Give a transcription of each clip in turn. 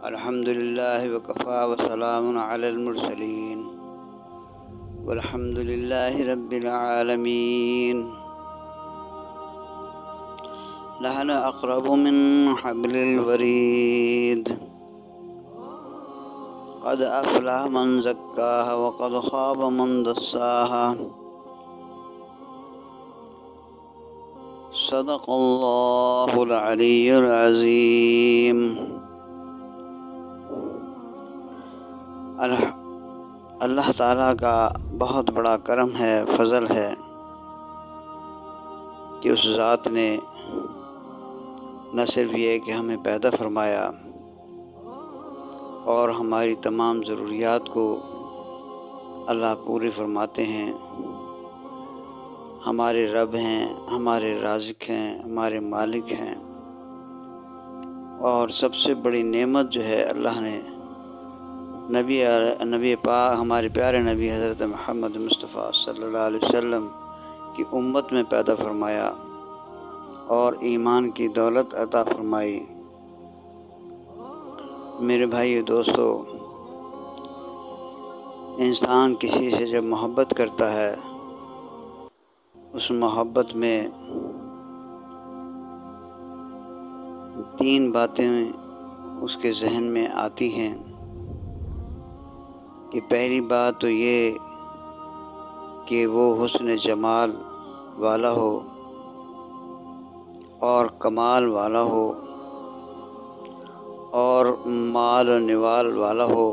الحمد للہ وکفا وسلام علی المرسلین والحمد للہ رب العالمین نحن اقرب من حبل الورید قد افلح من زکاها وقد خاب من دساها صدق اللہ العلی العظیم۔ اللہ تعالیٰ کا بہت بڑا کرم ہے، فضل ہے کہ اس ذات نے نہ صرف یہ کہ ہمیں پیدا فرمایا اور ہماری تمام ضروریات کو اللہ پوری فرماتے ہیں، ہمارے رب ہیں، ہمارے رازق ہیں، ہمارے مالک ہیں، اور سب سے بڑی نعمت جو ہے اللہ نے نبی پاک ہمارے پیارے نبی حضرت محمد مصطفیٰ صلی اللہ علیہ وسلم کی امت میں پیدا فرمایا اور ایمان کی دولت عطا فرمائی۔ میرے بھائی دوستو، انسان کسی سے جب محبت کرتا ہے، اس محبت میں تین باتیں اس کے ذہن میں آتی ہیں کہ پہلی بات تو یہ کہ وہ حسن جمال والا ہو اور کمال والا ہو اور مال و نوال والا ہو،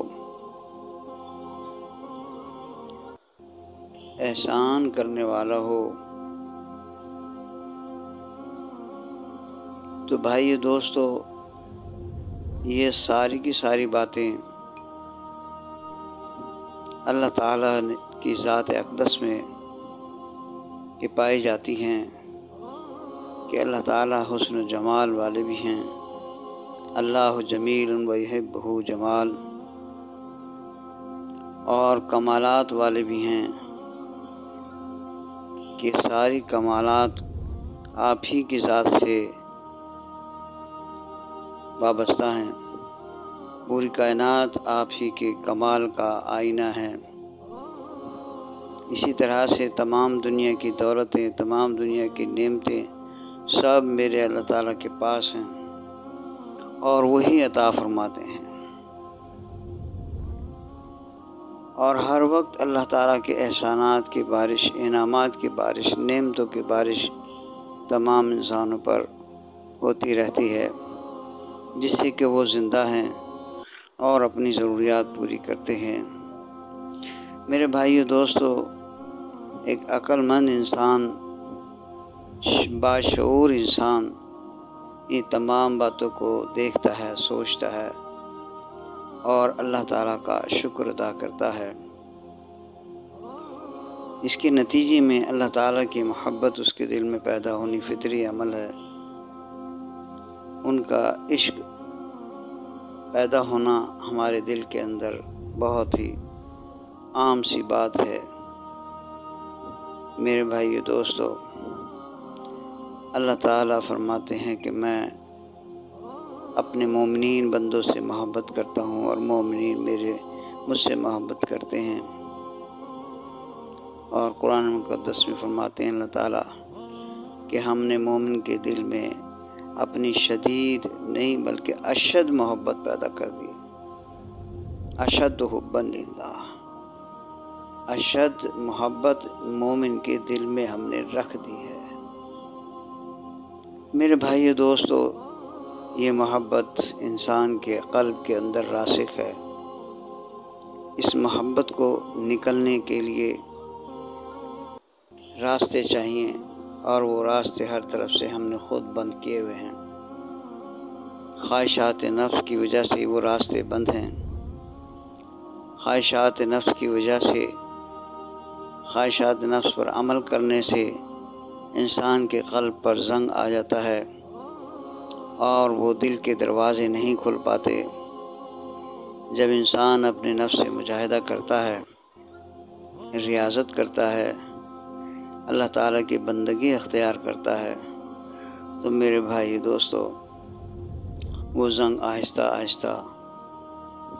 احسان کرنے والا ہو۔ تو بھائی دوستو، یہ ساری کی ساری باتیں اللہ تعالیٰ کی ذات اقدس میں یہ پائی جاتی ہیں کہ اللہ تعالیٰ حسن و جمال والے بھی ہیں، اللہ جمیل ویحبہ جمال، اور کمالات والے بھی ہیں کہ ساری کمالات آپ ہی کی ذات سے وابستہ ہیں، پوری کائنات آپ ہی کے کمال کا آئینہ ہے۔ اسی طرح سے تمام دنیا کی دولتیں، تمام دنیا کی نعمتیں سب میرے اللہ تعالیٰ کے پاس ہیں اور وہی عطا فرماتے ہیں، اور ہر وقت اللہ تعالیٰ کے احسانات کی بارش، انعامات کی بارش، نعمتوں کی بارش تمام انسانوں پر ہوتی رہتی ہے، جس سے کہ وہ زندہ ہیں اور اپنی ضروریات پوری کرتے ہیں۔ میرے بھائیو دوستو، ایک عقل مند انسان، باشعور انسان یہ تمام باتوں کو دیکھتا ہے، سوچتا ہے اور اللہ تعالیٰ کا شکر ادا کرتا ہے۔ اس کے نتیجے میں اللہ تعالیٰ کی محبت اس کے دل میں پیدا ہونی فطری عمل ہے، ان کا عشق پیدا ہونا ہمارے دل کے اندر بہت ہی عام سی بات ہے۔ میرے بھائیو دوستو، اللہ تعالیٰ فرماتے ہیں کہ میں اپنے مومنین بندوں سے محبت کرتا ہوں اور مومنین مجھ سے محبت کرتے ہیں، اور قرآن مقدس میں فرماتے ہیں اللہ تعالیٰ کہ ہم نے مومن کے دل میں اپنی شدید نہیں بلکہ اشد محبت پیدا کر دی، اشد حبا للہ، اشد محبت مومن کے دل میں ہم نے رکھ دی ہے۔ میرے بھائیو دوستو، یہ محبت انسان کے قلب کے اندر راسخ ہے۔ اس محبت کو نکلنے کے لیے راستے چاہیے، اور وہ راستے ہر طرف سے ہم نے خود بند کیے ہوئے ہیں۔ خواہشات نفس کی وجہ سے وہ راستے بند ہیں۔ خواہشات نفس کی وجہ سے، خواہشات نفس پر عمل کرنے سے انسان کے قلب پر زنگ آ جاتا ہے اور وہ دل کے دروازے نہیں کھل پاتے۔ جب انسان اپنے نفس سے مجاہدہ کرتا ہے، ریاضت کرتا ہے، اللہ تعالیٰ کی بندگی اختیار کرتا ہے، تو میرے بھائی دوستو، وہ زنگ آہستہ آہستہ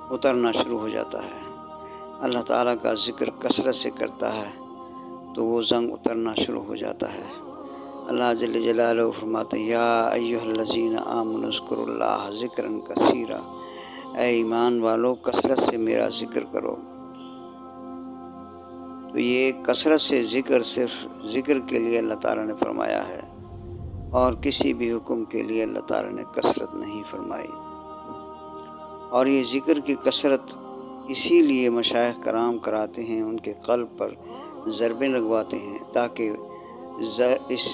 اترنا شروع ہو جاتا ہے۔ اللہ تعالیٰ کا ذکر کثرت سے کرتا ہے تو وہ زنگ اترنا شروع ہو جاتا ہے۔ اللہ جل جلالہ فرماتے ہیں یا ایھا الذین آمنوا اذکروا اللہ ذکرا کثیرا، اے ایمان والو کثرت سے میرا ذکر کرو۔ تو یہ کثرت سے ذکر صرف ذکر کے لیے اللہ تعالیٰ نے فرمایا ہے، اور کسی بھی حکم کے لیے اللہ تعالیٰ نے کثرت نہیں فرمائی۔ اور یہ ذکر کی کثرت اسی لیے مشائخ کرام کراتے ہیں، ان کے قلب پر ضربیں لگواتے ہیں تاکہ اس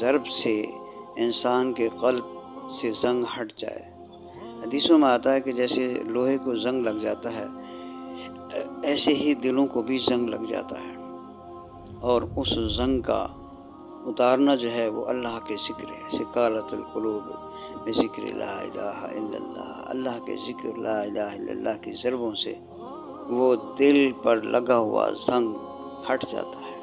ضرب سے انسان کے قلب سے زنگ ہٹ جائے۔ حدیثوں میں آتا ہے کہ جیسے لوہے کو زنگ لگ جاتا ہے ایسے ہی دلوں کو بھی زنگ لگ جاتا ہے، اور اس زنگ کا اتارنا جو ہے وہ اللہ کے ذکر ہے۔ سکالۃ القلوب بذکر لا الہ الا اللہ، اللہ کے ذکر لا الہ الا اللہ کی ضربوں سے وہ دل پر لگا ہوا زنگ ہٹ جاتا ہے،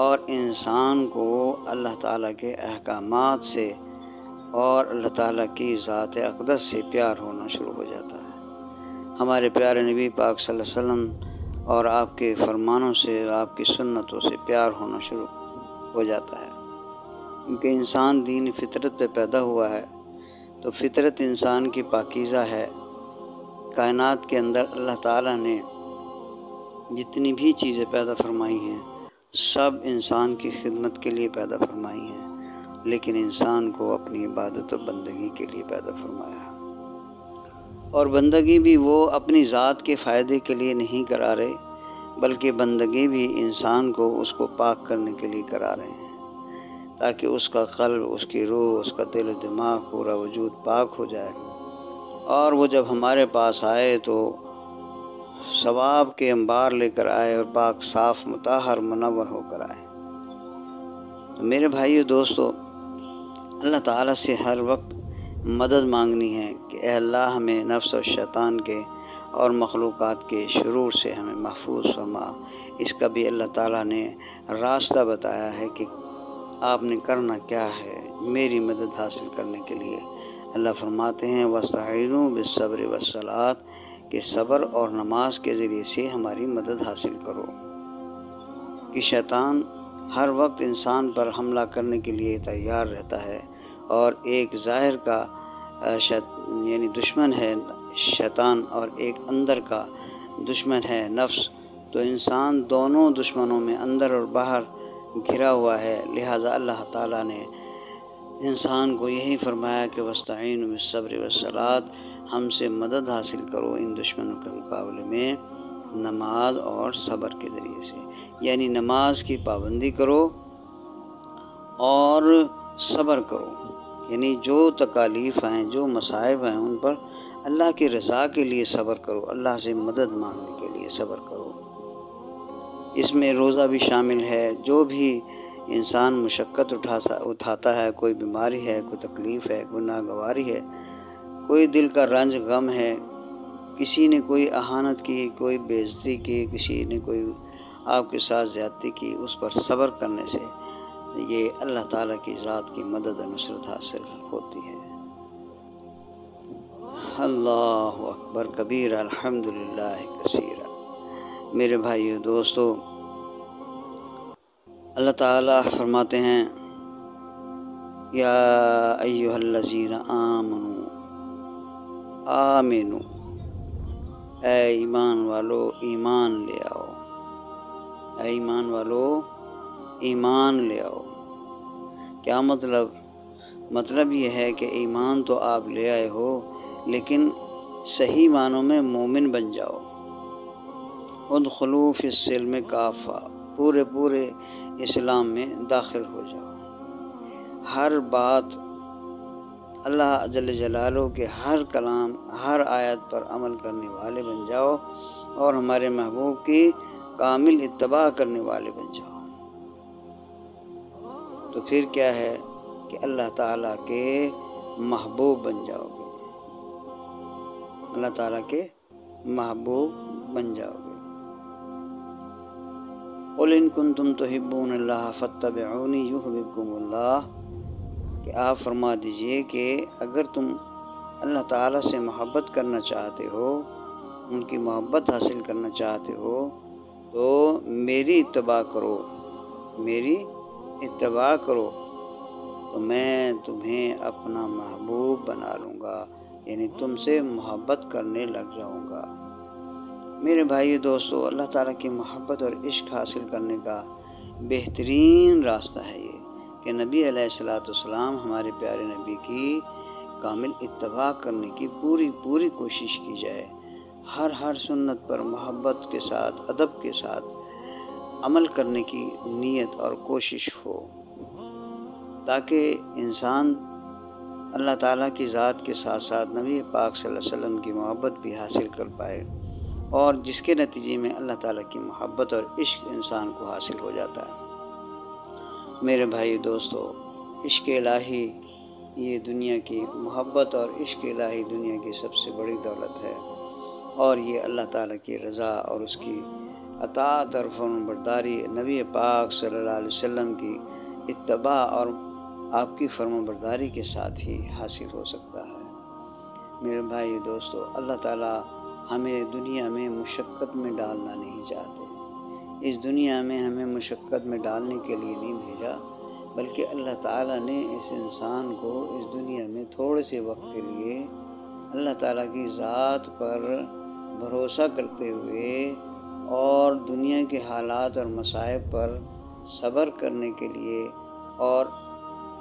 اور انسان کو اللہ تعالیٰ کے احکامات سے اور اللہ تعالیٰ کی ذات اقدس سے پیار ہونا شروع ہو جاتا ہے۔ ہمارے پیارے نبی پاک صلی اللہ علیہ وسلم اور آپ کے فرمانوں سے، آپ کی سنتوں سے پیار ہونا شروع ہو جاتا ہے، کیونکہ انسان دین فطرت پہ پیدا ہوا ہے، تو فطرت انسان کی پاکیزہ ہے۔ کائنات کے اندر اللہ تعالیٰ نے جتنی بھی چیزیں پیدا فرمائی ہیں سب انسان کی خدمت کے لیے پیدا فرمائی ہیں، لیکن انسان کو اپنی عبادت و بندگی کے لیے پیدا فرمایا ہے، اور بندگی بھی وہ اپنی ذات کے فائدے کے لیے نہیں کرا رہے، بلکہ بندگی بھی انسان کو اس کو پاک کرنے کے لیے کرا رہے ہیں، تاکہ اس کا قلب، اس کی روح، اس کا دل و دماغ، پورا وجود پاک ہو جائے، اور وہ جب ہمارے پاس آئے تو ثواب کے انبار لے کر آئے اور پاک صاف مطہر منور ہو کر آئے۔ تو میرے بھائیو دوستو، اللہ تعالیٰ سے ہر وقت مدد مانگنی ہے کہ اے اللہ ہمیں نفس اور شیطان کے اور مخلوقات کے شرور سے ہمیں محفوظ فرما۔ اس کا بھی اللہ تعالیٰ نے راستہ بتایا ہے کہ آپ نے کرنا کیا ہے میری مدد حاصل کرنے کے لیے۔ اللہ فرماتے ہیں وَاسْتَعِینُوا بِالصَّبْرِ وَالصَّلَاةِ، کہ صبر اور نماز کے ذریعے سے ہماری مدد حاصل کرو، کہ شیطان ہر وقت انسان پر حملہ کرنے کے لیے تیار رہتا ہے، اور ایک ظاہر کا یعنی دشمن ہے شیطان، اور ایک اندر کا دشمن ہے نفس، تو انسان دونوں دشمنوں میں اندر اور باہر گھرا ہوا ہے۔ لہٰذا اللہ تعالیٰ نے انسان کو یہی فرمایا کہ وَاسْتَعِینُوا بِالصَّبْرِ وَالصَّلَاةِ، ہم سے مدد حاصل کرو ان دشمنوں کے مقابلے میں نماز اور صبر کے ذریعے سے، یعنی نماز کی پابندی کرو اور صبر کرو، یعنی جو تکالیف ہیں، جو مصائب ہیں، ان پر اللہ کی رضا کے لیے صبر کرو، اللہ سے مدد مانگنے کے لیے صبر کرو۔ اس میں روزہ بھی شامل ہے۔ جو بھی انسان مشقت اٹھاتا ہے، کوئی بیماری ہے، کوئی تکلیف ہے، کوئی ناگواری ہے، کوئی دل کا رنج غم ہے، کسی نے کوئی اہانت کی، کوئی بے عزتی کی، کسی نے کوئی آپ کے ساتھ زیادتی کی، اس پر صبر کرنے سے یہ اللہ تعالیٰ کی ذات کی مدد و نصرت حاصل ہوتی ہے۔ اللہ اکبر کبیرہ، الحمدللہ کثیرہ۔ میرے بھائیو دوستو، اللہ تعالیٰ فرماتے ہیں یا ایھا الذین آمنو، اے ایمان والو ایمان لے آؤ، اے ایمان والو ایمان لے آؤ۔ کیا مطلب یہ ہے کہ ایمان تو آپ لے آئے ہو، لیکن صحیح معنوں میں مومن بن جاؤ۔ ادخلوا فی السلم کافہ، پورے اسلام میں داخل ہو جاؤ۔ ہر بات اللہ جل جلالہ کے ہر کلام، ہر آیت پر عمل کرنے والے بن جاؤ، اور ہمارے محبوب کی کامل اتباع کرنے والے بن جاؤ۔ تو پھر کیا ہے کہ اللہ تعالیٰ کے محبوب بن جاؤ گے، اللہ تعالیٰ کے محبوب بن جاؤ گے۔ قُلْ إِن كُنتُمْ تُحِبُّونَ اللَّهَ فَاتَّبِعُونِي يُحْبِبْكُمُ اللَّهُ، کہ آپ فرما دیجئے کہ اگر تم اللہ تعالیٰ سے محبت کرنا چاہتے ہو، ان کی محبت حاصل کرنا چاہتے ہو تو میری اتباع کرو، میری اتباع کرو تو میں تمہیں اپنا محبوب بنا لوں گا، یعنی تم سے محبت کرنے لگ جاؤں گا۔ میرے بھائی دوستو، اللہ تعالیٰ کی محبت اور عشق حاصل کرنے کا بہترین راستہ ہے یہ کہ نبی علیہ السلام ہمارے پیارے نبی کی کامل اتباع کرنے کی پوری کوشش کی جائے، ہر سنت پر محبت کے ساتھ، ادب کے ساتھ عمل کرنے کی نیت اور کوشش ہو، تاکہ انسان اللہ تعالیٰ کی ذات کے ساتھ ساتھ نبی پاک صلی اللہ علیہ وسلم کی محبت بھی حاصل کر پائے، اور جس کے نتیجے میں اللہ تعالیٰ کی محبت اور عشق انسان کو حاصل ہو جاتا ہے۔ میرے بھائی دوستو، عشق الہی یہ دنیا کی محبت اور عشق الہی دنیا کی سب سے بڑی دولت ہے، اور یہ اللہ تعالیٰ کی رضا اور اس کی اطاعت اور فرمانبرداری، نبی پاک صلی اللہ علیہ وسلم کی اتباع اور آپ کی فرمانبرداری کے ساتھ ہی حاصل ہو سکتا ہے۔ میرے بھائی دوستو، اللہ تعالیٰ ہمیں دنیا میں مشقت میں ڈالنا نہیں چاہتے، اس دنیا میں ہمیں مشقت میں ڈالنے کے لیے نہیں بھیجا، بلکہ اللہ تعالیٰ نے اس انسان کو اس دنیا میں تھوڑے سے وقت کے لیے اللہ تعالیٰ کی ذات پر بھروسہ کرتے ہوئے اور دنیا کے حالات اور مصائب پر صبر کرنے کے لیے اور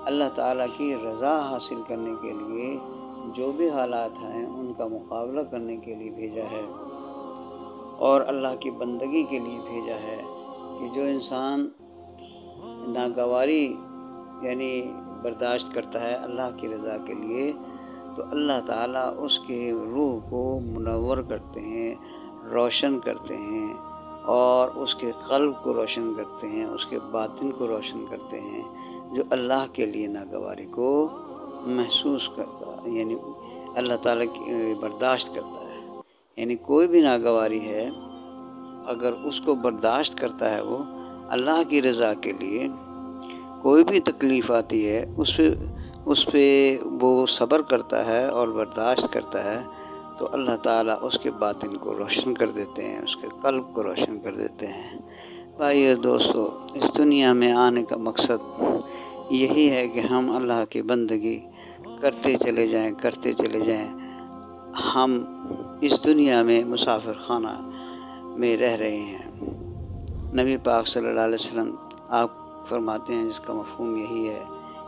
اللہ تعالیٰ کی رضا حاصل کرنے کے لیے جو بھی حالات ہیں ان کا مقابلہ کرنے کے لیے بھیجا ہے، اور اللہ کی بندگی کے لیے بھیجا ہے کہ جو انسان ناگواری یعنی برداشت کرتا ہے اللہ کی رضا کے لیے، تو اللہ تعالیٰ اس کی روح کو منور کرتے ہیں، روشن کرتے ہیں، اور اس کے قلب کو روشن کرتے ہیں، اس کے باطن کو روشن کرتے ہیں، جو اللہ کے لیے ناگواری کو محسوس کرتا ہے، یعنی اللہ تعالیٰ کی برداشت کرتا ہے۔ یعنی کوئی بھی ناگواری ہے، اگر اس کو برداشت کرتا ہے وہ اللہ کی رضا کے لیے، کوئی بھی تکلیف آتی ہے اس پہ وہ صبر کرتا ہے اور برداشت کرتا ہے، تو اللہ تعالیٰ اس کے باطن کو روشن کر دیتے ہیں، اس کے قلب کو روشن کر دیتے ہیں۔ بھائی دوستو، اس دنیا میں آنے کا مقصد یہی ہے کہ ہم اللہ کی بندگی کرتے چلے جائیں۔ ہم اس دنیا میں مسافر خانہ میں رہ رہے ہیں۔ نبی پاک صلی اللہ علیہ وسلم آپ فرماتے ہیں، جس کا مفہوم یہی ہے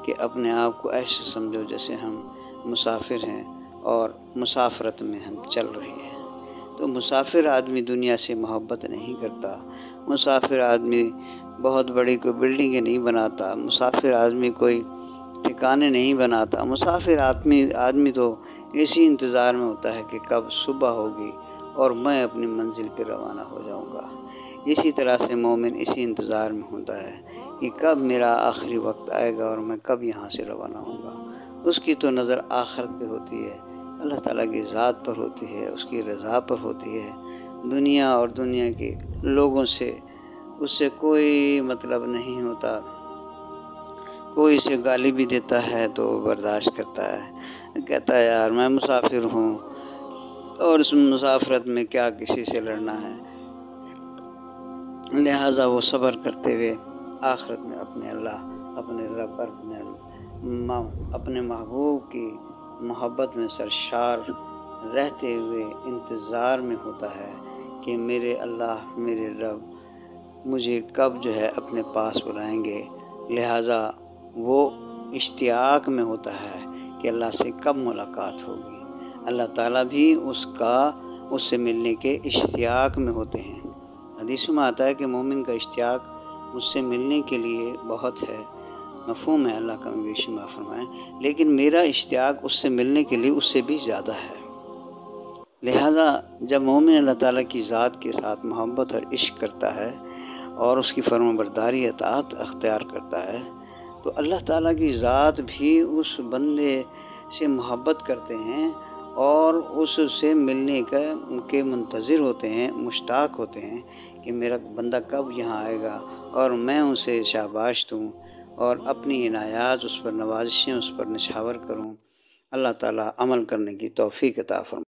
کہ اپنے آپ کو ایسے سمجھو جیسے ہم مسافر ہیں اور مسافرت میں ہم چل رہے ہیں۔ تو مسافر آدمی دنیا سے محبت نہیں کرتا، مسافر آدمی بہت بڑی کوئی بلڈنگیں نہیں بناتا، مسافر آدمی کوئی ٹھکانے نہیں بناتا، مسافر آدمی تو اسی انتظار میں ہوتا ہے کہ کب صبح ہوگی اور میں اپنی منزل پہ روانہ ہو جاؤں گا۔ اسی طرح سے مومن اسی انتظار میں ہوتا ہے کہ کب میرا آخری وقت آئے گا اور میں کب یہاں سے روانہ ہوں گا۔ اس کی تو نظر آخرت پہ ہوتی ہے، اللہ تعالیٰ کی ذات پر ہوتی ہے، اس کی رضا پر ہوتی ہے۔ دنیا اور دنیا کے لوگوں سے اس سے کوئی مطلب نہیں ہوتا، کوئی اسے گالی بھی دیتا ہے تو برداشت کرتا ہے، کہتا ہے یار میں مسافر ہوں، اور اس مسافرت میں کیا کسی سے لڑنا ہے، لہٰذا وہ صبر کرتے ہوئے آخرت میں اپنے اللہ، اپنے رب، اپنے محبوب کی محبت میں سرشار رہتے ہوئے انتظار میں ہوتا ہے کہ میرے اللہ، میرے رب مجھے کب جو ہے اپنے پاس بلائیں گے۔ لہٰذا وہ اشتیاق میں ہوتا ہے کہ اللہ سے کب ملاقات ہوگی۔ اللہ تعالیٰ بھی اس سے ملنے کے اشتیاق میں ہوتے ہیں۔ حدیث میں آتا ہے کہ مومن کا اشتیاق مجھ سے ملنے کے لیے بہت ہے، مفہوم ہے، اللہ کا بیش معاف فرمائیں، لیکن میرا اشتیاق اس سے ملنے کے لیے اس سے بھی زیادہ ہے۔ لہٰذا جب مومن اللہ تعالیٰ کی ذات کے ساتھ محبت اور عشق کرتا ہے اور اس کی فرمانبرداری اطاعت اختیار کرتا ہے، تو اللہ تعالیٰ کی ذات بھی اس بندے سے محبت کرتے ہیں اور اس سے ملنے کے منتظر ہوتے ہیں، مشتاق ہوتے ہیں کہ میرا بندہ کب یہاں آئے گا اور میں اسے شاباش دوں اور اپنی عنایات اس پر، نوازشیں اس پر نچھاور کروں اللہ تعالیٰ عمل کرنے کی توفیق عطا فرمائے۔